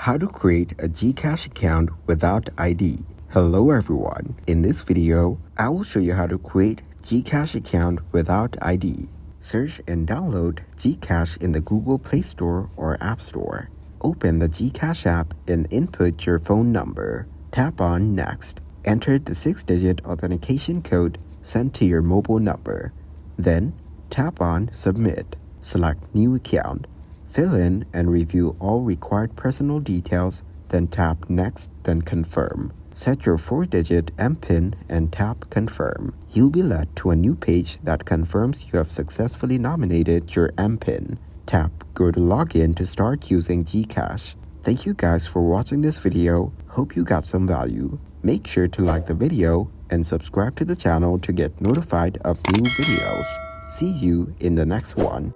How to create a Gcash account without ID. Hello everyone. In this video, I will show you how to create Gcash account without ID. Search and download Gcash in the Google Play Store or App Store. Open the Gcash app and input your phone number. Tap on Next. Enter the 6-digit authentication code sent to your mobile number. Then, tap on Submit. Select New Account. Fill in and review all required personal details, then tap Next, then Confirm. Set your 4-digit MPIN and tap Confirm. You'll be led to a new page that confirms you have successfully nominated your MPIN. Tap Go to Login to start using Gcash. Thank you guys for watching this video. Hope you got some value. Make sure to like the video and subscribe to the channel to get notified of new videos. See you in the next one.